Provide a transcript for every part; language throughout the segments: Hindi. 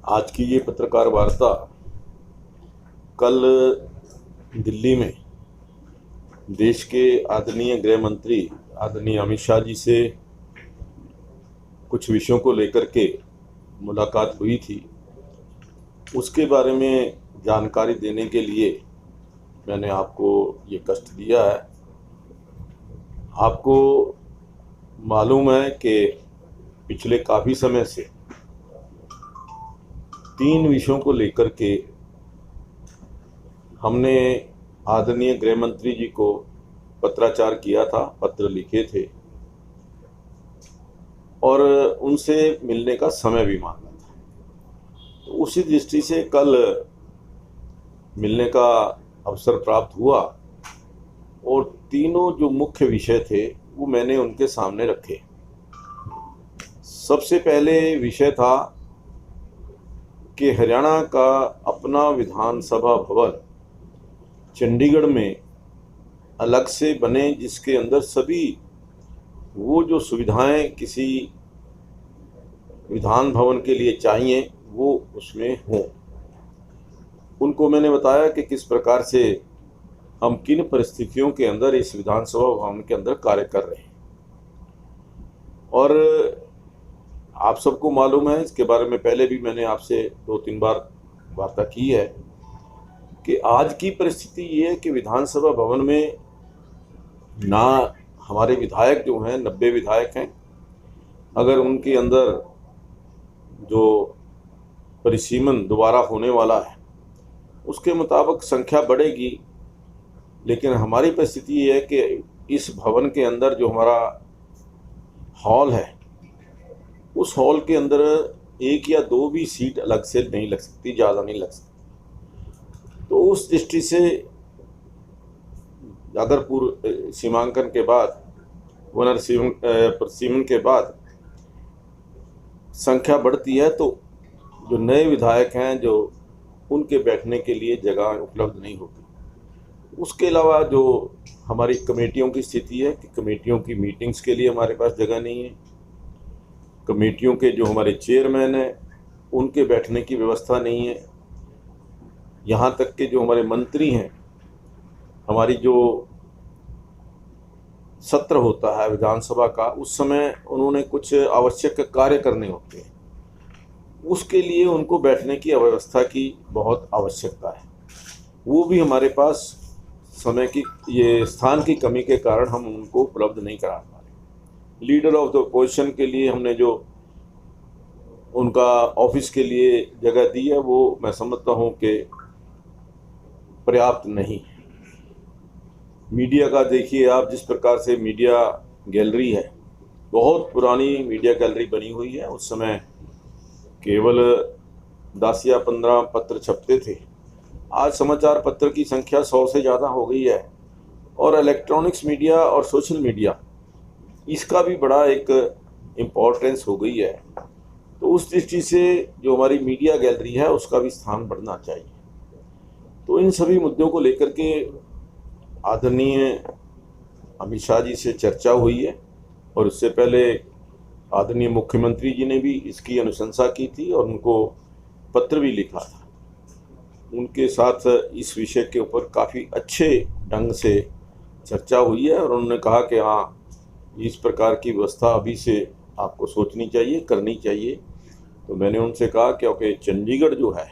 आज की ये पत्रकार वार्ता कल दिल्ली में देश के आदरणीय गृह मंत्री आदरणीय अमित शाह जी से कुछ विषयों को लेकर के मुलाकात हुई थी। उसके बारे में जानकारी देने के लिए मैंने आपको ये कष्ट दिया है। आपको मालूम है कि पिछले काफ़ी समय से 3 विषयों को लेकर के हमने आदरणीय गृह मंत्री जी को पत्राचार किया था, पत्र लिखे थे और उनसे मिलने का समय भी मांगा था। तो उसी दृष्टि से कल मिलने का अवसर प्राप्त हुआ और तीनों जो मुख्य विषय थे वो मैंने उनके सामने रखे। सबसे पहले विषय था कि हरियाणा का अपना विधानसभा भवन चंडीगढ़ में अलग से बने, जिसके अंदर सभी वो जो सुविधाएं किसी विधान भवन के लिए चाहिए वो उसमें हों। उनको मैंने बताया कि किस प्रकार से हम किन परिस्थितियों के अंदर इस विधानसभा भवन के अंदर कार्य कर रहे हैं। और आप सबको मालूम है, इसके बारे में पहले भी मैंने आपसे 2-3 बार वार्ता की है कि आज की परिस्थिति ये है कि विधानसभा भवन में ना हमारे विधायक जो हैं 90 विधायक हैं, अगर उनके अंदर जो परिसीमन दोबारा होने वाला है उसके मुताबिक संख्या बढ़ेगी, लेकिन हमारी परिस्थिति ये है कि इस भवन के अंदर जो हमारा हॉल है उस हॉल के अंदर 1 या 2 भी सीट अलग से नहीं लग सकती, ज़्यादा नहीं लग सकती। तो उस दृष्टि से अगर पूर्व सीमांकन के बाद पुनर्सीमन के बाद संख्या बढ़ती है तो जो नए विधायक हैं जो उनके बैठने के लिए जगह उपलब्ध नहीं होती। उसके अलावा जो हमारी कमेटियों की स्थिति है कि कमेटियों की मीटिंग्स के लिए हमारे पास जगह नहीं है, कमेटियों के जो हमारे चेयरमैन हैं उनके बैठने की व्यवस्था नहीं है, यहाँ तक कि जो हमारे मंत्री हैं, हमारी जो सत्र होता है विधानसभा का उस समय उन्होंने कुछ आवश्यक कार्य करने होते हैं, उसके लिए उनको बैठने की व्यवस्था की बहुत आवश्यकता है। वो भी हमारे पास समय की ये स्थान की कमी के कारण हम उनको उपलब्ध नहीं करा पा रहे। लीडर ऑफ द अपोजिशन के लिए हमने जो उनका ऑफिस के लिए जगह दी है वो मैं समझता हूँ कि पर्याप्त नहीं है। मीडिया का देखिए आप, जिस प्रकार से मीडिया गैलरी है, बहुत पुरानी मीडिया गैलरी बनी हुई है। उस समय केवल 10 या 15 पत्र छपते थे, आज समाचार पत्र की संख्या 100 से ज़्यादा हो गई है और इलेक्ट्रॉनिक्स मीडिया और सोशल मीडिया इसका भी बड़ा एक इम्पोर्टेंस हो गई है। तो उस दृष्टि से जो हमारी मीडिया गैलरी है उसका भी स्थान बढ़ना चाहिए। तो इन सभी मुद्दों को लेकर के आदरणीय अमित शाह जी से चर्चा हुई है और उससे पहले आदरणीय मुख्यमंत्री जी ने भी इसकी अनुशंसा की थी और उनको पत्र भी लिखा था। उनके साथ इस विषय के ऊपर काफ़ी अच्छे ढंग से चर्चा हुई है और उन्होंने कहा कि हाँ, इस प्रकार की व्यवस्था अभी से आपको सोचनी चाहिए, करनी चाहिए। तो मैंने उनसे कहा क्योंकि चंडीगढ़ जो है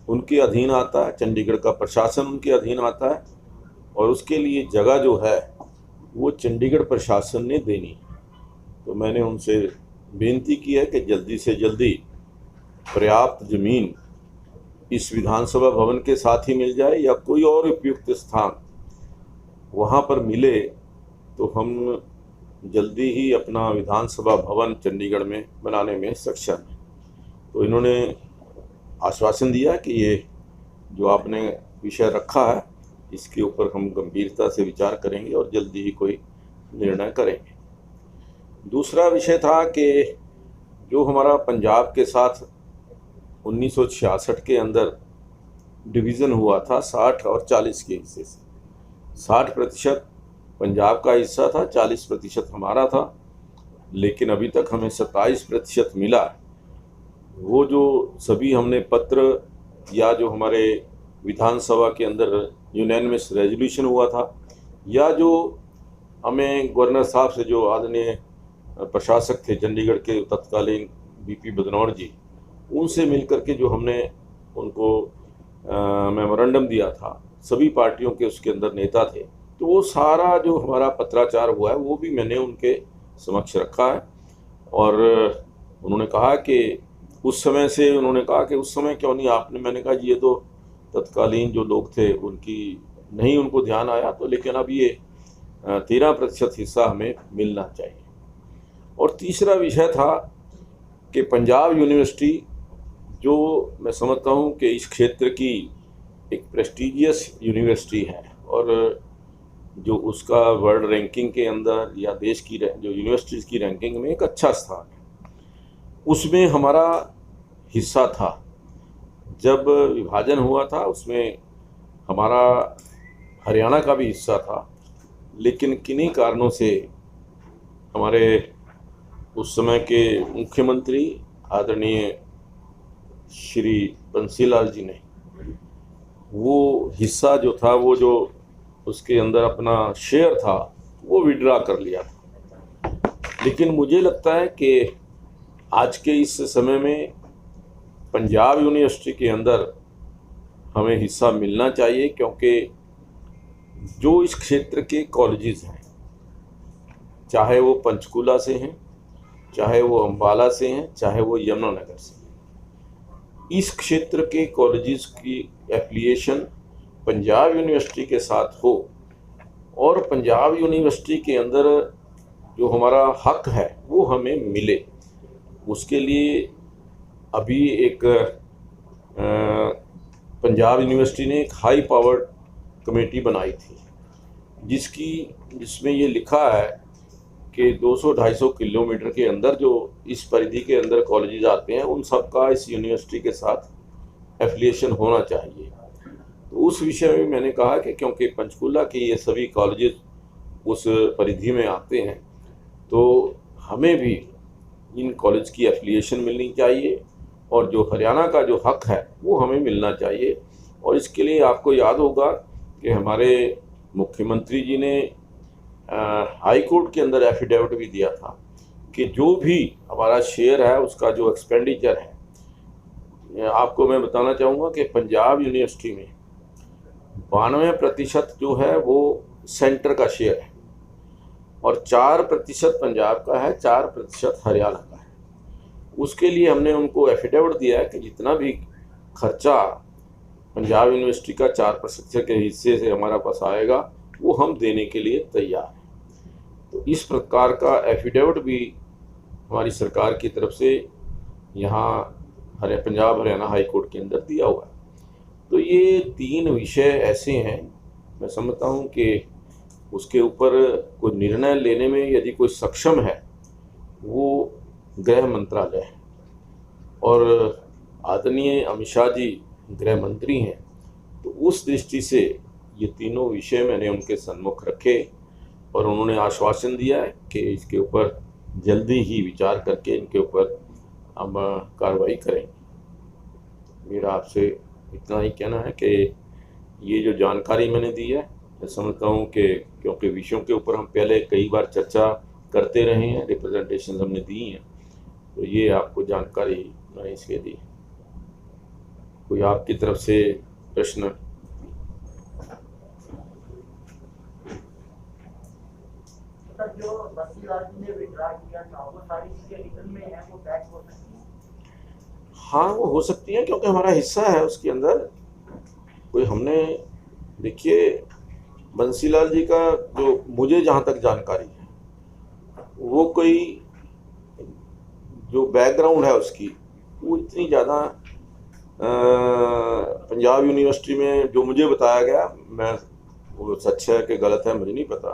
उनके अधीन आता है, चंडीगढ़ का प्रशासन उनके अधीन आता है और उसके लिए जगह जो है वो चंडीगढ़ प्रशासन ने देनी। तो मैंने उनसे बेनती की है कि जल्दी से जल्दी पर्याप्त ज़मीन इस विधानसभा भवन के साथ ही मिल जाए या कोई और उपयुक्त स्थान वहाँ पर मिले तो हम जल्दी ही अपना विधानसभा भवन चंडीगढ़ में बनाने में सक्षम हैं। तो इन्होंने आश्वासन दिया कि ये जो आपने विषय रखा है इसके ऊपर हम गंभीरता से विचार करेंगे और जल्दी ही कोई निर्णय करेंगे। दूसरा विषय था कि जो हमारा पंजाब के साथ 1966 के अंदर डिवीज़न हुआ था 60 और 40 के हिस्से से, 60% पंजाब का हिस्सा था, 40% हमारा था, लेकिन अभी तक हमें 27% मिला। वो जो सभी हमने पत्र या जो हमारे विधानसभा के अंदर यूनानिमस रेजोल्यूशन हुआ था, या जो हमें गवर्नर साहब से जो आदरणीय प्रशासक थे चंडीगढ़ के तत्कालीन बीपी बदनौर जी, उनसे मिलकर के जो हमने उनको मेमोरेंडम दिया था, सभी पार्टियों के उसके अंदर नेता थे, तो वो सारा जो हमारा पत्राचार हुआ है वो भी मैंने उनके समक्ष रखा है। और उन्होंने कहा कि उस समय से उन्होंने कहा कि उस समय क्यों नहीं आपने, मैंने कहा ये तो तत्कालीन जो लोग थे उनकी नहीं उनको ध्यान आया, तो लेकिन अब ये 13% हिस्सा हमें मिलना चाहिए। और तीसरा विषय था कि पंजाब यूनिवर्सिटी, जो मैं समझता हूँ कि इस क्षेत्र की एक प्रेस्टीजियस यूनिवर्सिटी है और जो उसका वर्ल्ड रैंकिंग के अंदर या देश की जो यूनिवर्सिटीज़ की रैंकिंग में एक अच्छा स्थान है, उसमें हमारा हिस्सा था। जब विभाजन हुआ था उसमें हमारा हरियाणा का भी हिस्सा था, लेकिन किन्हीं कारणों से हमारे उस समय के मुख्यमंत्री आदरणीय श्री बंसीलाल जी ने वो हिस्सा जो था, वो जो उसके अंदर अपना शेयर था, वो विड्रा कर लिया था। लेकिन मुझे लगता है कि आज के इस समय में पंजाब यूनिवर्सिटी के अंदर हमें हिस्सा मिलना चाहिए, क्योंकि जो इस क्षेत्र के कॉलेजेस हैं, चाहे वो पंचकूला से हैं, चाहे वो अम्बाला से हैं, चाहे वो यमुनानगर से, इस क्षेत्र के कॉलेजेस की एफिलिएशन पंजाब यूनिवर्सिटी के साथ हो और पंजाब यूनिवर्सिटी के अंदर जो हमारा हक है वो हमें मिले, उसके लिए अभी एक पंजाब यूनिवर्सिटी ने एक हाई पावर्ड कमेटी बनाई थी, जिसमें ये लिखा है कि 200-250 किलोमीटर के अंदर जो इस परिधि के अंदर कॉलेजेस आते हैं उन सब का इस यूनिवर्सिटी के साथ एफिलिएशन होना चाहिए। तो उस विषय में मैंने कहा कि क्योंकि पंचकूला के ये सभी कॉलेजेस उस परिधि में आते हैं, तो हमें भी इन कॉलेज की एफिलिएशन मिलनी चाहिए और जो हरियाणा का जो हक है वो हमें मिलना चाहिए। और इसके लिए आपको याद होगा कि हमारे मुख्यमंत्री जी ने हाई कोर्ट के अंदर एफिडेविट भी दिया था कि जो भी हमारा शेयर है उसका जो एक्सपेंडिचर है, आपको मैं बताना चाहूँगा कि पंजाब यूनिवर्सिटी में 92% जो है वो सेंटर का शेयर है और 4% पंजाब का है, 4% हरियाणा का है। उसके लिए हमने उनको एफिडेविट दिया है कि जितना भी खर्चा पंजाब यूनिवर्सिटी का 4% के हिस्से से हमारा पास आएगा वो हम देने के लिए तैयार हैं। तो इस प्रकार का एफिडेविट भी हमारी सरकार की तरफ से यहाँ पंजाब हरियाणा हाई कोर्ट के अंदर दिया हुआ है। तो ये 3 विषय ऐसे हैं, मैं समझता हूँ कि उसके ऊपर कोई निर्णय लेने में यदि कोई सक्षम है वो गृह मंत्रालय है और आदरणीय अमित शाह जी गृह मंत्री हैं। तो उस दृष्टि से ये तीनों विषय मैंने उनके सम्मुख रखे और उन्होंने आश्वासन दिया है कि इसके ऊपर जल्दी ही विचार करके इनके ऊपर हम कार्रवाई करेंगे। मेरा आपसे इतना ही कहना है कि ये जो जानकारी मैंने दी है, मैं समझता हूँ कि क्योंकि विषयों के ऊपर हम पहले कई बार चर्चा करते रहे हैं, रिप्रेजेंटेशन हमने दी हैं, तो ये आपको जानकारी मैंने इसलिए दी। कोई आपकी तरफ से प्रश्न? जो बंसीलाल जी ने विड्रा किया था वो सारी चीजें रिटर्न में है, वो टैक्स हो सकती है? हाँ, वो हो सकती है क्योंकि हमारा हिस्सा है उसके अंदर। कोई हमने, देखिए बंसीलाल जी का जो मुझे जहाँ तक जानकारी है, वो कोई जो बैकग्राउंड है उसकी वो इतनी ज़्यादा पंजाब यूनिवर्सिटी में जो मुझे बताया गया, मैं वो सच है कि गलत है मुझे नहीं पता,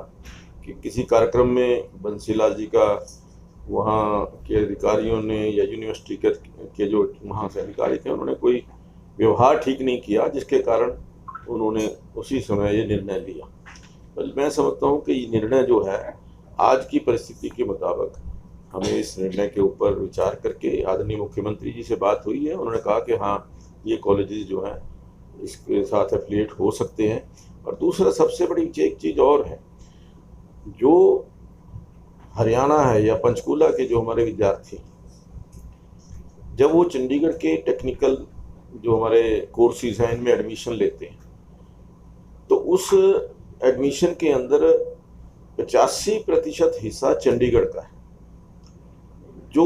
कि किसी कार्यक्रम में बंसीलाल जी का वहाँ के अधिकारियों ने या यूनिवर्सिटी के जो वहाँ से अधिकारी थे उन्होंने कोई व्यवहार ठीक नहीं किया, जिसके कारण उन्होंने उसी समय ये निर्णय लिया। मैं समझता हूँ कि ये निर्णय जो है आज की परिस्थिति के मुताबिक हमें इस निर्णय के ऊपर विचार करके आदरणीय मुख्यमंत्री जी से बात हुई है। उन्होंने कहा कि हाँ, ये कॉलेजेस जो हैं इसके साथ एफिलिएट हो सकते हैं। और दूसरा सबसे बड़ी एक चीज़ और है, जो हरियाणा है या पंचकूला के जो हमारे विद्यार्थी, जब वो चंडीगढ़ के टेक्निकल जो हमारे कोर्सेज हैं इनमें एडमिशन लेते हैं, तो उस एडमिशन के अंदर 85% हिस्सा चंडीगढ़ का है। जो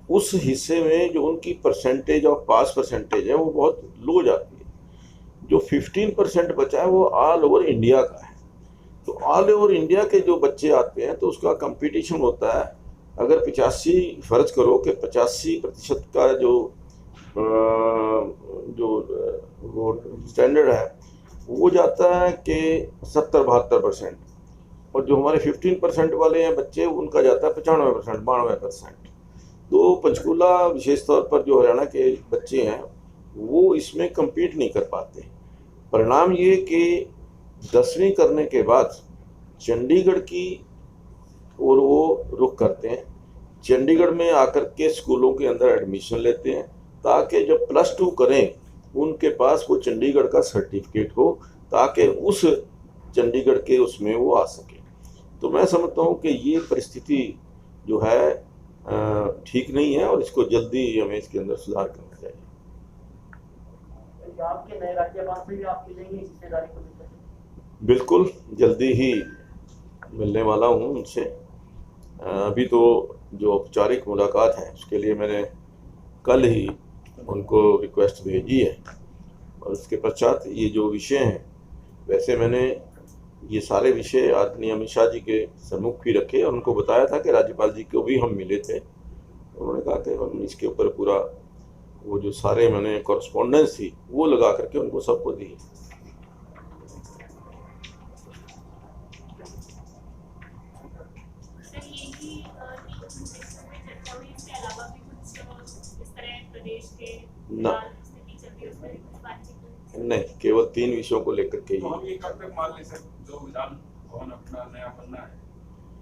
उस हिस्से में जो उनकी परसेंटेज ऑफ पास परसेंटेज है वो बहुत लो जाती है। जो 15% बचा है वो ऑल ओवर इंडिया का है। तो ऑल ओवर इंडिया के जो बच्चे आते हैं तो उसका कंपटीशन होता है। अगर 85 फर्ज करो कि 85% का जो वो स्टैंडर्ड है वो जाता है कि 70-72%, और जो हमारे 15% वाले हैं बच्चे उनका जाता है 95%, 92%। तो पंचकूला विशेष तौर पर जो हरियाणा के बच्चे हैं वो इसमें compete नहीं कर पाते। परिणाम ये कि 10वीं करने के बाद चंडीगढ़ की और वो रुख करते हैं, चंडीगढ़ में आकर के स्कूलों के अंदर एडमिशन लेते हैं, ताकि जब +2 करें उनके पास वो चंडीगढ़ का सर्टिफिकेट हो, ताकि उस चंडीगढ़ के उसमें वो आ सके। तो मैं समझता हूँ कि ये परिस्थिति जो है ठीक नहीं है, और इसको जल्दी हमें इसके अंदर सुधार करना चाहिए। पंजाब के नए राज्यपाल से भी आप मिलेंगे हिस्सेदारी को लेकर? बिल्कुल, जल्दी ही मिलने वाला हूँ उनसे। अभी तो जो औपचारिक मुलाकात है उसके लिए मैंने कल ही उनको रिक्वेस्ट भेजी है, और उसके पश्चात ये जो विषय हैं, वैसे मैंने ये सारे विषय आदरणीय अमित शाह जी के सम्मुख भी रखे और उनको बताया था कि राज्यपाल जी को भी हम मिले थे। उन्होंने कहा कि हम इसके ऊपर पूरा वो जो सारे मैंने कॉरेस्पॉन्डेंस थी वो लगा करके उनको सबको दी। ना, नहीं, केवल 3 विषयों को लेकर के ही। तो हम ये कब तक मान ले सर, जो विधान भवन अपना नया बनना है,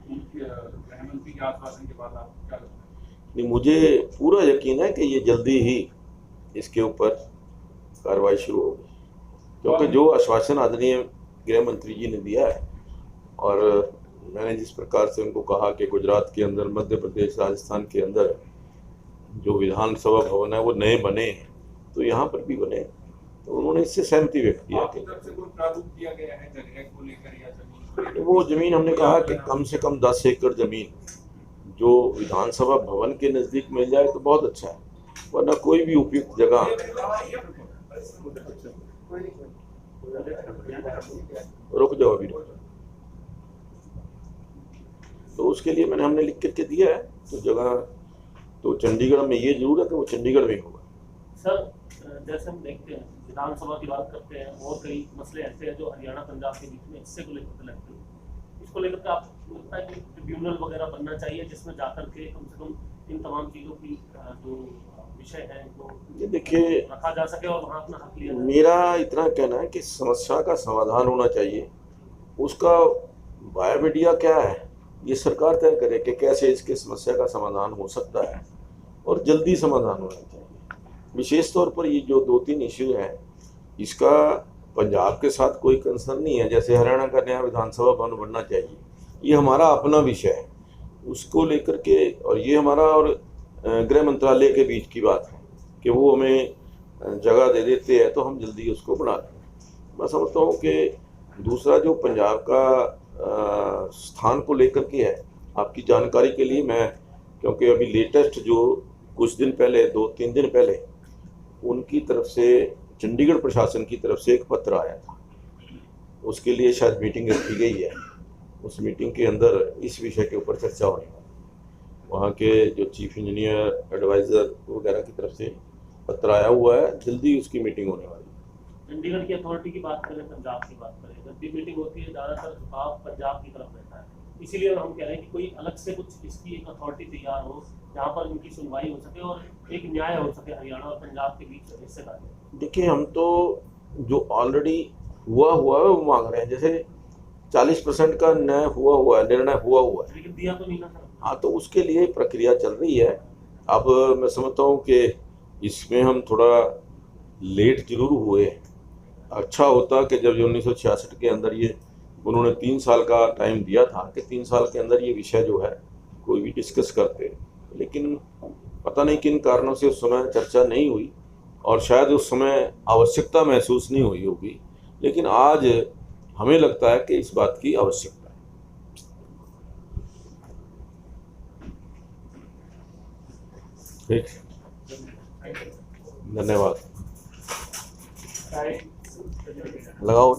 उनके गृह मंत्री के आश्वासन के बाद आप क्या लगता है? नहीं, मुझे पूरा यकीन है कि ये जल्दी ही इसके ऊपर कार्रवाई शुरू होगी, क्योंकि जो आश्वासन आदरणीय गृह मंत्री जी ने दिया है, और मैंने जिस प्रकार से उनको कहा कि गुजरात के अंदर, मध्य प्रदेश, राजस्थान के अंदर जो विधानसभा भवन है वो नए बने हैं, तो यहाँ पर भी बने, तो उन्होंने इससे सहमति व्यक्त किया कि कोई प्रारूप दिया गया है जगह को लेकर या जमीन को लेकर? वो जमीन हमने कहा कि कम से कम 10 एकड़ जमीन जो विधानसभा भवन के नज़दीक मिल जाए तो बहुत अच्छा है, वरना कोई भी उपयुक्त जगह। रुक जाओ, अभी रुक जाओ। तो उसके लिए हमने लिख करके दिया है, तो जगह तो चंडीगढ़ में ये जरूर है कि वो चंडीगढ़ में होगा। सर, जैसे हम देखते हैं विधानसभा की बात करते हैं, और कई मसले ऐसे हैं जो हरियाणा पंजाब के बीच में हिस्से को लेकर लगते हैं, इसको लेकर के आप लगता है कि ट्रिब्यूनल वगैरह बनना चाहिए जिसमें जाकर के कम से कम इन तमाम चीज़ों की जो विषय है तो देखिए, रखा जा सके और वहाँ अपना हक लिया जाए? मेरा इतना कहना है कि समस्या का समाधान होना चाहिए, उसका वाया मीडिया क्या है ये सरकार तय करे कि कैसे इसके समस्या का समाधान हो सकता है, और जल्दी समाधान होना चाहिए। विशेष तौर पर ये जो 2-3 इश्यू हैं, इसका पंजाब के साथ कोई कंसर्न नहीं है। जैसे हरियाणा का नया विधानसभा भवन बनना चाहिए, ये हमारा अपना विषय है, उसको लेकर के, और ये हमारा और गृह मंत्रालय के बीच की बात है कि वो हमें जगह दे देते हैं तो हम जल्दी उसको बना दें। मैं समझता हूँ कि दूसरा जो पंजाब का स्थान को लेकर के है, आपकी जानकारी के लिए मैं, क्योंकि अभी लेटेस्ट जो कुछ दिन पहले, 2-3 दिन पहले उनकी तरफ से, चंडीगढ़ प्रशासन की तरफ से एक पत्र आया था, उसके लिए शायद मीटिंग रखी गई है। उस मीटिंग के अंदर इस विषय के ऊपर चर्चा होने वाली, वहाँ के जो चीफ इंजीनियर, एडवाइज़र वगैरह की तरफ से पत्र आया हुआ है, जल्दी उसकी मीटिंग होने वाली है। चंडीगढ़ की अथॉरिटी की बात करें, पंजाब की बात करें, जब भी मीटिंग होती है ज़्यादातर झुकाव पंजाब की तरफ रहता है, इसीलिए हम कह रहे हैं कि कोई अलग से कुछ इसकी एक अथॉरिटी तैयार हो जहाँ पर इनकी सुनवाई हो सके और एक न्याय हो सके हरियाणा और पंजाब के बीच हिस्सेदारी। देखिए, हम तो जो ऑलरेडी हुआ है वो मांग रहे हैं, जैसे 40% का निर्णय हुआ है, लेकिन दिया तो नहीं ना सर। हाँ, तो उसके लिए प्रक्रिया चल रही है। अब मैं समझता हूँ कि इसमें हम थोड़ा लेट जरूर हुए। अच्छा होता कि जब 1966 के अंदर ये उन्होंने 3 साल का टाइम दिया था कि 3 साल के अंदर ये विषय जो है कोई भी डिस्कस करते, लेकिन पता नहीं किन कारणों से उस समय चर्चा नहीं हुई और शायद उस समय आवश्यकता महसूस नहीं हुई होगी। लेकिन आज हमें लगता है कि इस बात की आवश्यकता है। ठीक, धन्यवाद। लगाओ।